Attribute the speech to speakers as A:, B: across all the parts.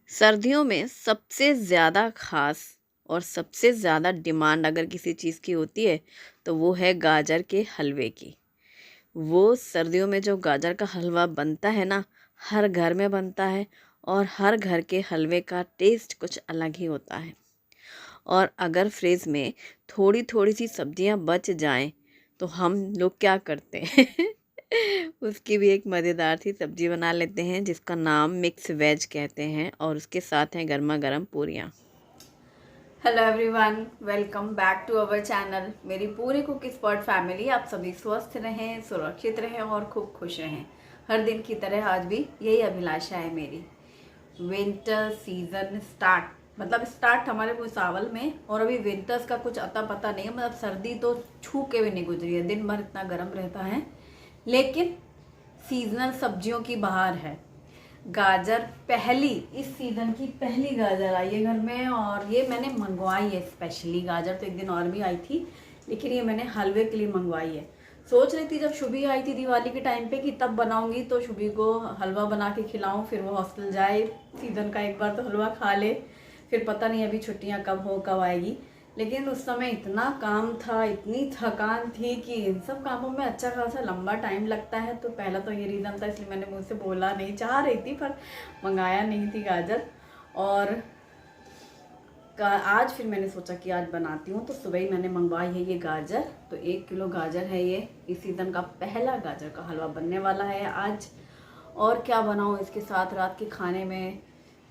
A: सर्दियों में सबसे ज़्यादा ख़ास और सबसे ज़्यादा डिमांड अगर किसी चीज़ की होती है तो वो है गाजर के हलवे की। वो सर्दियों में जो गाजर का हलवा बनता है ना, हर घर में बनता है और हर घर के हलवे का टेस्ट कुछ अलग ही होता है। और अगर फ्रिज में थोड़ी थोड़ी सी सब्जियां बच जाएं तो हम लोग क्या करते हैं उसकी भी एक मज़ेदार सी सब्जी बना लेते हैं जिसका नाम मिक्स वेज कहते हैं और उसके साथ हैं गर्मा गर्म पूरियाँ। Hello everyone, welcome back to our channel. मेरी पूरी कुक स्पॉट फैमिली, आप सभी स्वस्थ रहें, सुरक्षित रहें और खूब खुश रहें। हर दिन की तरह आज भी यही अभिलाषा है मेरी। विंटर सीजन स्टार्ट हमारे भुसावल में, और अभी विंटर्स का कुछ अता पता नहीं है। मतलब सर्दी तो छू के भी नहीं गुजरी है, दिन भर इतना गर्म रहता है, लेकिन सीजनल सब्जियों की बहार है। गाजर पहली, इस सीजन की पहली गाजर आई है घर में, और ये मैंने मंगवाई है स्पेशली। गाजर तो एक दिन और भी आई थी, लेकिन ये मैंने हलवे के लिए मंगवाई है। सोच रही थी जब शुभी आई थी दिवाली के टाइम पे कि तब बनाऊंगी तो शुभी को हलवा बना के खिलाऊं, फिर वो हॉस्टल जाए, सीजन का एक बार तो हलवा खा ले। फिर पता नहीं अभी छुट्टियां कब आएगी। लेकिन उस समय इतना काम था, इतनी थकान थी कि इन सब कामों में अच्छा खासा लंबा टाइम लगता है। तो पहला तो ये रीज़न था, इसलिए मैंने मुँह से बोला नहीं, चाह रही थी पर मंगाया नहीं थी गाजर। और आज फिर मैंने सोचा कि आज बनाती हूँ, तो सुबह ही मैंने मंगवाई है ये गाजर। तो 1 किलो गाजर है ये। इस सीज़न का पहला गाजर का हलवा बनने वाला है आज। और क्या बनाऊँ इसके साथ रात के खाने में,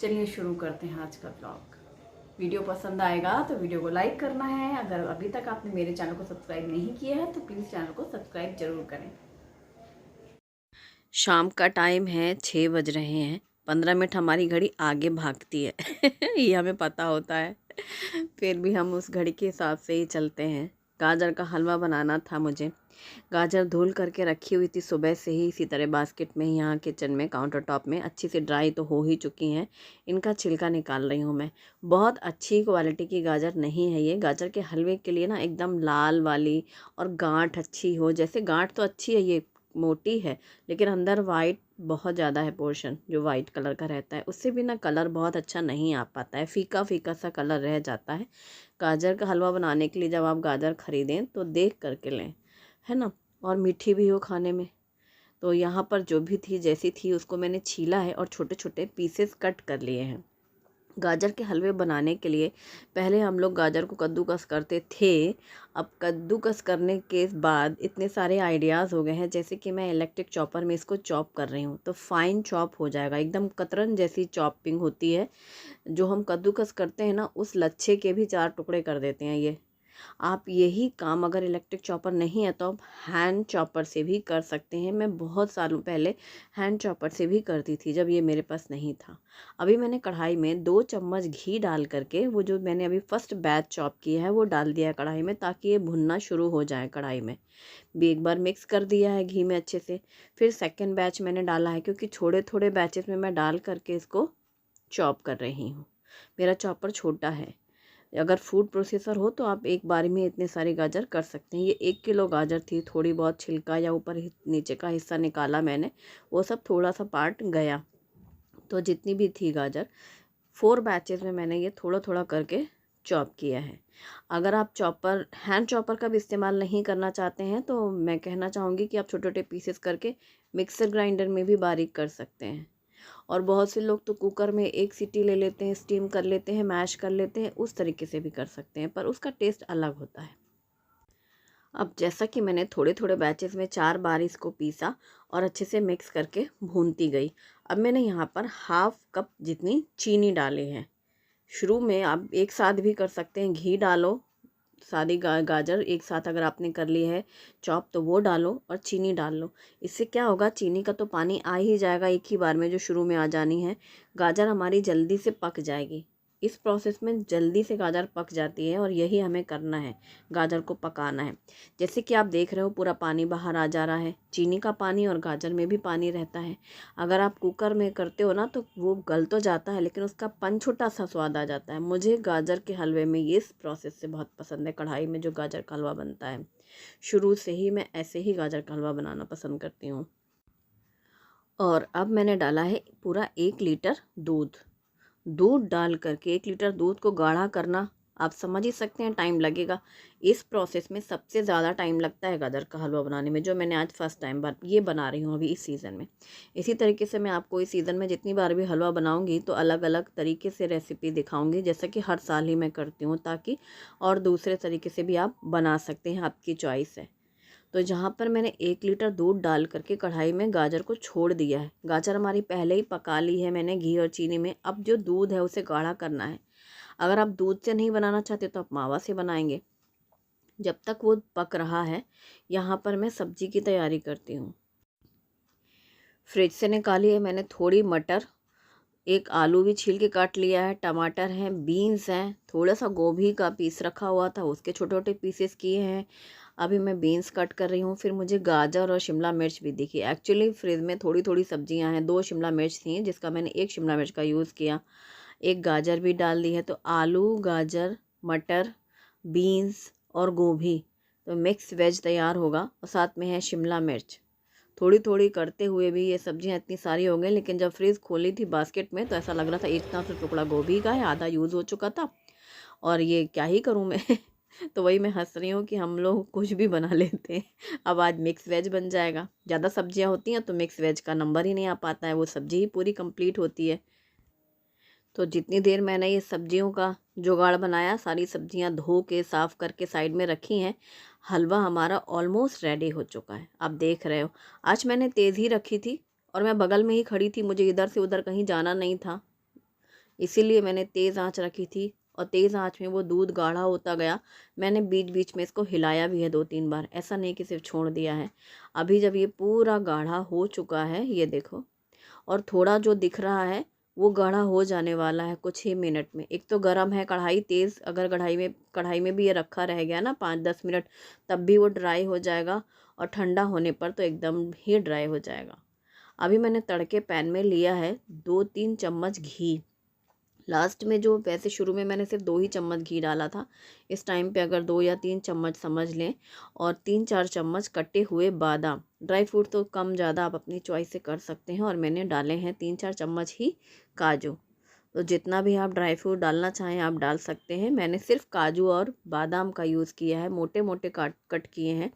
A: चलिए शुरू करते हैं आज का ब्लॉग। वीडियो पसंद आएगा तो वीडियो को लाइक करना है। अगर अभी तक आपने मेरे चैनल को सब्सक्राइब नहीं किया है तो प्लीज़ चैनल को सब्सक्राइब जरूर करें। शाम का टाइम है, 6 बज रहे हैं। 15 मिनट हमारी घड़ी आगे भागती है ये हमें पता होता है, फिर भी हम उस घड़ी के हिसाब से ही चलते हैं। गाजर का हलवा बनाना था मुझे। गाजर धुल करके रखी हुई थी सुबह से ही, इसी तरह बास्केट में, यहाँ किचन में काउंटर टॉप में अच्छी से ड्राई तो हो ही चुकी हैं। इनका छिलका निकाल रही हूँ मैं। बहुत अच्छी क्वालिटी की गाजर नहीं है ये। गाजर के हलवे के लिए ना एकदम लाल वाली, और गांठ अच्छी हो, जैसे गांठ तो अच्छी है, ये मोटी है, लेकिन अंदर वाइट बहुत ज़्यादा है पोर्शन, जो वाइट कलर का रहता है उससे भी ना कलर बहुत अच्छा नहीं आ पाता है, फीका फीका सा कलर रह जाता है। गाजर का हलवा बनाने के लिए जब आप गाजर ख़रीदें तो देख करके लें, है ना, और मीठी भी हो खाने में। तो यहाँ पर जो भी थी जैसी थी उसको मैंने छीला है और छोटे छोटे पीसेस कट कर लिए हैं। गाजर के हलवे बनाने के लिए पहले हम लोग गाजर को कद्दूकस करते थे। अब कद्दूकस करने के बाद इतने सारे आइडियाज़ हो गए हैं, जैसे कि मैं इलेक्ट्रिक चॉपर में इसको चॉप कर रही हूँ तो फाइन चॉप हो जाएगा, एकदम कतरन जैसी चॉपिंग होती है। जो हम कद्दूकस करते हैं ना, उस लच्छे के भी 4 टुकड़े कर देते हैं ये। आप यही काम अगर इलेक्ट्रिक चॉपर नहीं है तो आप हैंड चॉपर से भी कर सकते हैं। मैं बहुत सालों पहले हैंड चॉपर से भी करती थी जब ये मेरे पास नहीं था। अभी मैंने कढ़ाई में 2 चम्मच घी डाल करके, वो जो मैंने अभी फर्स्ट बैच चॉप किया है वो डाल दिया है कढ़ाई में, ताकि ये भुनना शुरू हो जाए कढ़ाई में। भी एक बार मिक्स कर दिया है घी में अच्छे से। फिर सेकेंड बैच मैंने डाला है, क्योंकि थोड़े थोड़े बैचेस में मैं डाल करके इसको चॉप कर रही हूँ। मेरा चॉपर छोटा है। अगर फूड प्रोसेसर हो तो आप एक बार में इतने सारे गाजर कर सकते हैं। ये 1 किलो गाजर थी, थोड़ी बहुत छिलका या ऊपर नीचे का हिस्सा निकाला मैंने, वो सब थोड़ा सा पार्ट गया। तो जितनी भी थी गाजर, 4 बैचेस में मैंने ये थोड़ा थोड़ा करके चॉप किया है। अगर आप हैंड चॉपर का भी इस्तेमाल नहीं करना चाहते हैं तो मैं कहना चाहूँगी कि आप छोटे छोटे पीसेस करके मिक्सर ग्राइंडर में भी बारीक कर सकते हैं। और बहुत से लोग तो कुकर में 1 सीटी ले लेते हैं, स्टीम कर लेते हैं, मैश कर लेते हैं, उस तरीके से भी कर सकते हैं, पर उसका टेस्ट अलग होता है। अब जैसा कि मैंने थोड़े थोड़े बैचेस में 4 बार इसको पीसा और अच्छे से मिक्स करके भूनती गई। अब मैंने यहाँ पर ½ कप जितनी चीनी डाली है। शुरू में आप एक साथ भी कर सकते हैं, घी डालो, सादी गाजर एक साथ अगर आपने कर ली है चॉप तो वो डालो, और चीनी डाल लो। इससे क्या होगा, चीनी का तो पानी आ ही जाएगा एक ही बार में, जो शुरू में आ जानी है। गाजर हमारी जल्दी से पक जाएगी। इस प्रोसेस में जल्दी से गाजर पक जाती है और यही हमें करना है, गाजर को पकाना है। जैसे कि आप देख रहे हो पूरा पानी बाहर आ जा रहा है, चीनी का पानी, और गाजर में भी पानी रहता है। अगर आप कुकर में करते हो ना तो वो गल तो जाता है, लेकिन उसका पंछुटा सा स्वाद आ जाता है। मुझे गाजर के हलवे में ये इस प्रोसेस से बहुत पसंद है, कढ़ाई में जो गाजर का हलवा बनता है। शुरू से ही मैं ऐसे ही गाजर का हलवा बनाना पसंद करती हूँ। और अब मैंने डाला है पूरा 1 लीटर दूध। दूध डाल करके 1 लीटर दूध को गाढ़ा करना, आप समझ ही सकते हैं टाइम लगेगा। इस प्रोसेस में सबसे ज़्यादा टाइम लगता है गाजर का हलवा बनाने में, जो मैंने आज फर्स्ट टाइम ये बना रही हूँ अभी इस सीज़न में। इसी तरीके से मैं आपको इस सीज़न में जितनी बार भी हलवा बनाऊँगी तो अलग अलग तरीके से रेसिपी दिखाऊँगी, जैसा कि हर साल ही मैं करती हूँ, ताकि और दूसरे तरीके से भी आप बना सकते हैं, आपकी चॉइस है। तो जहाँ पर मैंने 1 लीटर दूध डाल करके कढ़ाई में गाजर को छोड़ दिया है। गाजर हमारी पहले ही पका ली है मैंने घी और चीनी में। अब जो दूध है उसे गाढ़ा करना है। अगर आप दूध से नहीं बनाना चाहते तो आप मावा से बनाएंगे। जब तक वो पक रहा है, यहाँ पर मैं सब्जी की तैयारी करती हूँ। फ्रिज से निकाली है मैंने थोड़ी मटर, एक आलू भी छील के काट लिया है, टमाटर हैं, बीन्स हैं, थोड़ा सा गोभी का पीस रखा हुआ था उसके छोटे छोटे पीसेस किए हैं। अभी मैं बीन्स कट कर रही हूँ। फिर मुझे गाजर और शिमला मिर्च भी दिखी। एक्चुअली फ्रिज में थोड़ी थोड़ी सब्जियां हैं, 2 शिमला मिर्च थी जिसका मैंने 1 शिमला मिर्च का यूज़ किया। एक गाजर भी डाल दी है। तो आलू, गाजर, मटर, बीन्स और गोभी, तो मिक्स वेज तैयार होगा। और साथ में है शिमला मिर्च। थोड़ी थोड़ी करते हुए भी ये सब्जियां इतनी सारी हो गई, लेकिन जब फ्रिज खोली थी बास्केट में तो ऐसा लग रहा था इतना सा टुकड़ा गोभी का है, आधा यूज़ हो चुका था और ये क्या ही करूँ मैं। तो वही मैं हंस रही हूँ कि हम लोग कुछ भी बना लेते हैं। अब आज मिक्स वेज बन जाएगा। ज़्यादा सब्जियां होती हैं तो मिक्स वेज का नंबर ही नहीं आ पाता है, वो सब्जी ही पूरी कंप्लीट होती है। तो जितनी देर मैंने ये सब्जियों का जुगाड़ बनाया, सारी सब्जियां धो के साफ़ करके साइड में रखी हैं, हलवा हमारा ऑलमोस्ट रेडी हो चुका है। आप देख रहे हो, आज मैंने तेज़ ही रखी थी और मैं बगल में ही खड़ी थी, मुझे इधर से उधर कहीं जाना नहीं था, इसीलिए मैंने तेज़ आंच रखी थी। और तेज़ आंच में वो दूध गाढ़ा होता गया। मैंने बीच बीच में इसको हिलाया भी है 2-3 बार, ऐसा नहीं कि सिर्फ छोड़ दिया है। अभी जब ये पूरा गाढ़ा हो चुका है, ये देखो, और थोड़ा जो दिख रहा है वो गाढ़ा हो जाने वाला है कुछ ही मिनट में। एक तो गर्म है कढ़ाई तेज़, अगर कढ़ाई में भी ये रखा रह गया ना 5-10 मिनट, तब भी वो ड्राई हो जाएगा, और ठंडा होने पर तो एकदम ही ड्राई हो जाएगा। अभी मैंने तड़के पैन में लिया है 2-3 चम्मच घी। लास्ट में जो, वैसे शुरू में मैंने सिर्फ 2 ही चम्मच घी डाला था, इस टाइम पे अगर 2 या 3 चम्मच समझ लें। और 3-4 चम्मच कटे हुए बादाम, ड्राई फ्रूट तो कम ज़्यादा आप अपनी चॉइस से कर सकते हैं। और मैंने डाले हैं 3-4 चम्मच ही काजू। तो जितना भी आप ड्राई फ्रूट डालना चाहें आप डाल सकते हैं। मैंने सिर्फ काजू और बादाम का यूज़ किया है, मोटे मोटे कट किए हैं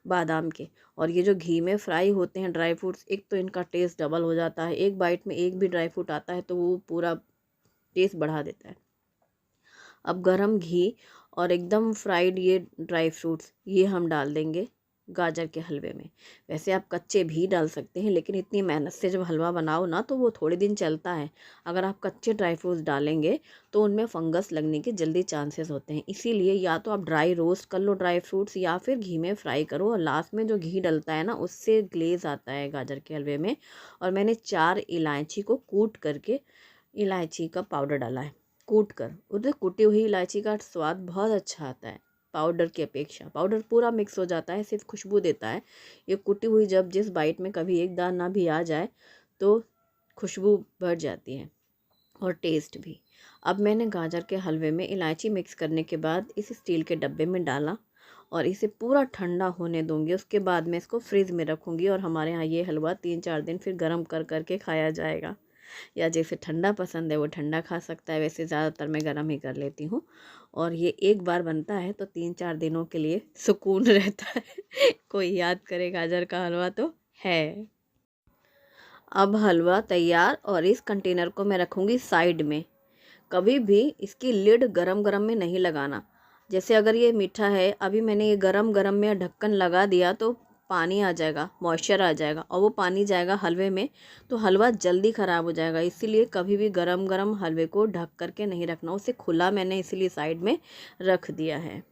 A: बादाम के। और ये जो घी में फ्राई होते हैं ड्राई फ्रूट्स, एक तो इनका टेस्ट डबल हो जाता है, एक बाइट में एक भी ड्राई फ्रूट आता है तो वो पूरा टेस्ट बढ़ा देता है। अब गरम घी और एकदम फ्राइड ये ड्राई फ्रूट्स, ये हम डाल देंगे गाजर के हलवे में। वैसे आप कच्चे भी डाल सकते हैं, लेकिन इतनी मेहनत से जब हलवा बनाओ ना तो वो थोड़े दिन चलता है। अगर आप कच्चे ड्राई फ्रूट्स डालेंगे तो उनमें फंगस लगने के जल्दी चांसेस होते हैं। इसीलिए या तो आप ड्राई रोस्ट कर लो ड्राई फ्रूट्स, या फिर घी में फ्राई करो। और लास्ट में जो घी डलता है ना, उससे ग्लेज आता है गाजर के हलवे में। और मैंने 4 इलायची को कूट करके, इलायची का पाउडर डाला है कूट कर। उधर कुटी हुई इलायची का स्वाद बहुत अच्छा आता है पाउडर की अपेक्षा। पाउडर पूरा मिक्स हो जाता है, सिर्फ खुशबू देता है। ये कुटी हुई जब जिस बाइट में कभी एक दाना भी आ जाए तो खुशबू बढ़ जाती है और टेस्ट भी। अब मैंने गाजर के हलवे में इलायची मिक्स करने के बाद इस स्टील के डब्बे में डाला और इसे पूरा ठंडा होने दूंगी। उसके बाद मैं इसको फ्रिज में रखूँगी और हमारे यहाँ ये हलवा 3-4 दिन फिर गर्म कर करके खाया जाएगा। या जैसे ठंडा पसंद है वो ठंडा खा सकता है, वैसे ज़्यादातर मैं गर्म ही कर लेती हूँ। और ये एक बार बनता है तो 3-4 दिनों के लिए सुकून रहता है। कोई याद करे गाजर का हलवा तो है। अब हलवा तैयार, और इस कंटेनर को मैं रखूँगी साइड में। कभी भी इसकी लिड गरम गरम में नहीं लगाना। जैसे अगर ये मीठा है, अभी मैंने ये गरम गरम में ढक्कन लगा दिया तो पानी आ जाएगा, मॉइस्चर आ जाएगा, और वो पानी जाएगा हलवे में तो हलवा जल्दी ख़राब हो जाएगा। इसीलिए कभी भी गरम गरम हलवे को ढक करके नहीं रखना। उसे खुला मैंने इसीलिए साइड में रख दिया है।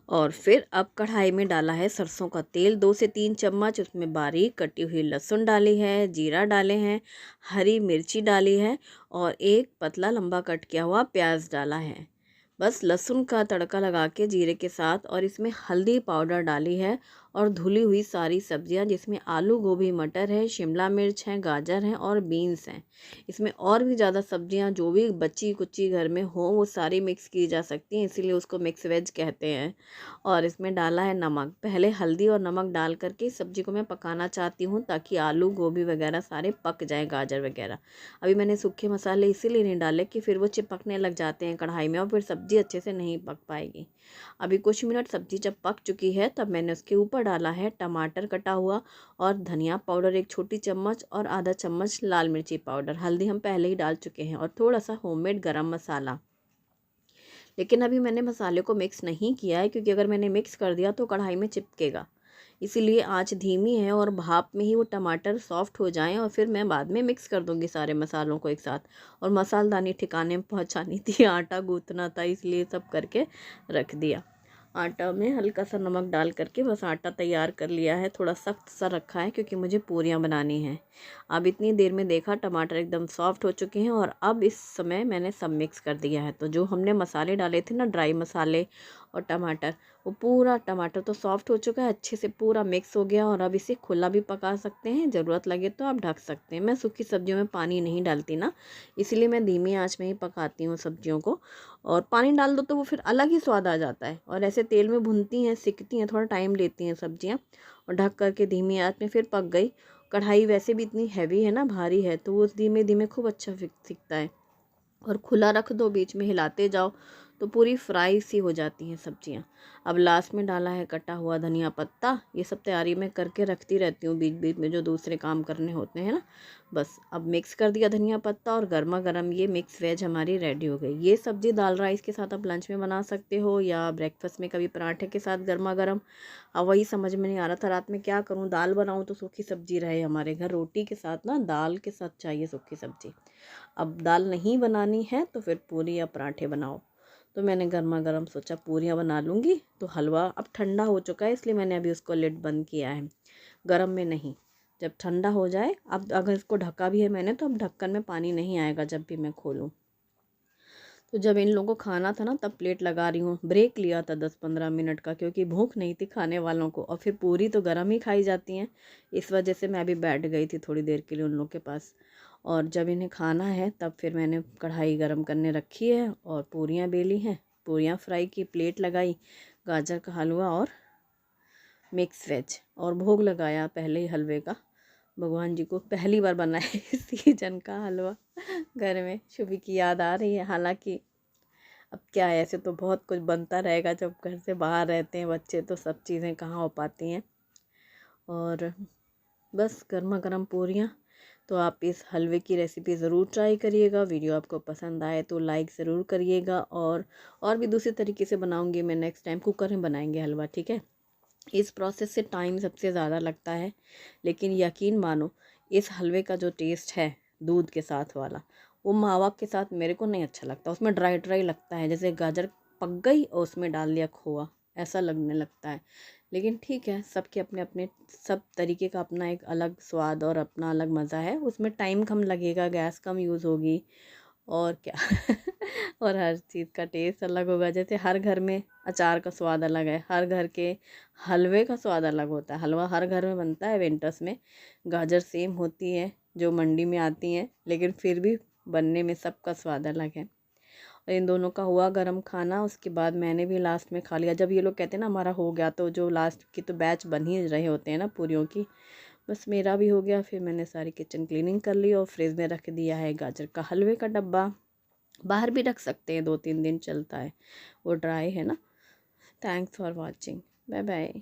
A: और फिर अब कढ़ाई में डाला है सरसों का तेल 2 से 3 चम्मच। उसमें बारीक कटी हुई लहसुन डाली है, जीरा डाले हैं, हरी मिर्ची डाली है, और एक पतला लंबा कट किया हुआ प्याज डाला है। बस लहसुन का तड़का लगा के जीरे के साथ, और इसमें हल्दी पाउडर डाली है और धुली हुई सारी सब्जियां, जिसमें आलू, गोभी, मटर है, शिमला मिर्च है, गाजर है और बीन्स हैं। इसमें और भी ज़्यादा सब्जियां जो भी बची कुची घर में हो वो सारी मिक्स की जा सकती हैं, इसीलिए उसको मिक्स वेज कहते हैं। और इसमें डाला है नमक। पहले हल्दी और नमक डाल करके सब्जी को मैं पकाना चाहती हूँ ताकि आलू, गोभी वगैरह सारे पक जाएँ, गाजर वगैरह। अभी मैंने सूखे मसाले इसीलिए नहीं डाले कि फिर वो चिपकने लग जाते हैं कढ़ाई में और फिर सब्ज़ी अच्छे से नहीं पक पाएगी। अभी कुछ मिनट सब्ज़ी जब पक चुकी है तब मैंने उसके ऊपर डाला है टमाटर कटा हुआ और धनिया पाउडर 1 छोटी चम्मच और आधा चम्मच लाल मिर्ची पाउडर। हल्दी हम पहले ही डाल चुके हैं और थोड़ा सा होममेड गरम मसाला। लेकिन अभी मैंने मसाले को मिक्स नहीं किया है क्योंकि अगर मैंने मिक्स कर दिया तो कढ़ाई में चिपकेगा। इसीलिए आंच धीमी है और भाप में ही वो टमाटर सॉफ्ट हो जाएं और फिर मैं बाद में मिक्स कर दूंगी सारे मसालों को एक साथ। और मसालदानी ठिकाने में पहुंचानी थी, आटा गूंथना था, इसलिए सब करके रख दिया। आटा में हल्का सा नमक डाल करके बस आटा तैयार कर लिया है। थोड़ा सख्त सा रखा है क्योंकि मुझे पूरियाँ बनानी हैं। अब इतनी देर में देखा टमाटर एकदम सॉफ्ट हो चुके हैं और अब इस समय मैंने सब मिक्स कर दिया है। तो जो हमने मसाले डाले थे ना, ड्राई मसाले और टमाटर, वो पूरा टमाटर तो सॉफ्ट हो चुका है, अच्छे से पूरा मिक्स हो गया। और अब इसे खुला भी पका सकते हैं, ज़रूरत लगे तो आप ढक सकते हैं। मैं सूखी सब्जियों में पानी नहीं डालती ना, इसीलिए मैं धीमी आंच में ही पकाती हूँ सब्जियों को। और पानी डाल दो तो वो फिर अलग ही स्वाद आ जाता है। और ऐसे तेल में भुनती हैं, सिकती हैं, थोड़ा टाइम लेती हैं सब्जियाँ। और ढक करके धीमी आंच में फिर पक गई। कढ़ाई वैसे भी इतनी हैवी है ना, भारी है, तो वो धीमे धीमे खूब अच्छा सिकता है। और खुला रख दो, बीच में हिलाते जाओ तो पूरी फ्राई सी हो जाती हैं सब्जियां। अब लास्ट में डाला है कटा हुआ धनिया पत्ता। ये सब तैयारी में करके रखती रहती हूँ बीच बीच में, जो दूसरे काम करने होते हैं ना। बस अब मिक्स कर दिया धनिया पत्ता और गर्मा गर्म ये मिक्स वेज हमारी रेडी हो गई। ये सब्ज़ी दाल राइस के साथ आप लंच में बना सकते हो या ब्रेकफास्ट में कभी पराठे के साथ गर्मा गर्म। अब वही समझ में नहीं आ रहा था रात में क्या करूँ, दाल बनाऊँ तो सूखी सब्जी रहे। हमारे घर रोटी के साथ ना दाल के साथ चाहिए सूखी सब्जी। अब दाल नहीं बनानी है तो फिर पूरी या पराठे बनाओ। तो मैंने गर्मा गर्म सोचा पूरियाँ बना लूँगी। तो हलवा अब ठंडा हो चुका है, इसलिए मैंने अभी उसको लिड बंद किया है, गर्म में नहीं। जब ठंडा हो जाए, अब अगर इसको ढका भी है मैंने तो अब ढक्कन में पानी नहीं आएगा जब भी मैं खोलूँ। तो जब इन लोगों को खाना था ना तब प्लेट लगा रही हूँ। ब्रेक लिया था 10-15 मिनट का क्योंकि भूख नहीं थी खाने वालों को, और फिर पूरी तो गर्म ही खाई जाती हैं। इस वजह से मैं अभी बैठ गई थी थोड़ी देर के लिए उन लोग के पास। और जब इन्हें खाना है तब फिर मैंने कढ़ाई गर्म करने रखी है और पूरियाँ बेली हैं, पूरियाँ फ्राई की, प्लेट लगाई, गाजर का हलवा और मिक्स वेज, और भोग लगाया पहले ही हलवे का। भगवान जी को पहली बार बनाए सीजन का हलवा घर में। शुभी की याद आ रही है। हालांकि अब क्या है, ऐसे तो बहुत कुछ बनता रहेगा, जब घर से बाहर रहते हैं बच्चे तो सब चीज़ें कहाँ हो पाती हैं। और बस गर्मा गर्म पूरियाँ। तो आप इस हलवे की रेसिपी ज़रूर ट्राई करिएगा। वीडियो आपको पसंद आए तो लाइक ज़रूर करिएगा। और भी दूसरे तरीके से बनाऊंगी मैं नेक्स्ट टाइम। कुकर में बनाएंगे हलवा, ठीक है। इस प्रोसेस से टाइम सबसे ज़्यादा लगता है, लेकिन यकीन मानो इस हलवे का जो टेस्ट है दूध के साथ वाला, वो मावा के साथ मेरे को नहीं अच्छा लगता। उसमें ड्राई ड्राई लगता है, जैसे गाजर पक गई और उसमें डाल दिया खोआ, ऐसा लगने लगता है। लेकिन ठीक है, सबके अपने अपने, सब तरीके का अपना एक अलग स्वाद और अपना अलग मज़ा है। उसमें टाइम कम लगेगा, गैस कम यूज़ होगी और क्या और हर चीज़ का टेस्ट अलग होगा। जैसे हर घर में अचार का स्वाद अलग है, हर घर के हलवे का स्वाद अलग होता है। हलवा हर घर में बनता है विंटर्स में, गाजर सेम होती है जो मंडी में आती हैं, लेकिन फिर भी बनने में सबका स्वाद अलग है। और इन दोनों का हुआ गरम खाना, उसके बाद मैंने भी लास्ट में खा लिया। जब ये लोग कहते हैं ना हमारा हो गया, तो जो लास्ट की तो बैच बन ही रहे होते हैं ना पूरियों की, बस मेरा भी हो गया। फिर मैंने सारी किचन क्लीनिंग कर ली और फ्रिज में रख दिया है गाजर का हलवे का डब्बा। बाहर भी रख सकते हैं, 2-3 दिन चलता है, वो ड्राई है ना। Thanks for watching, bye bye.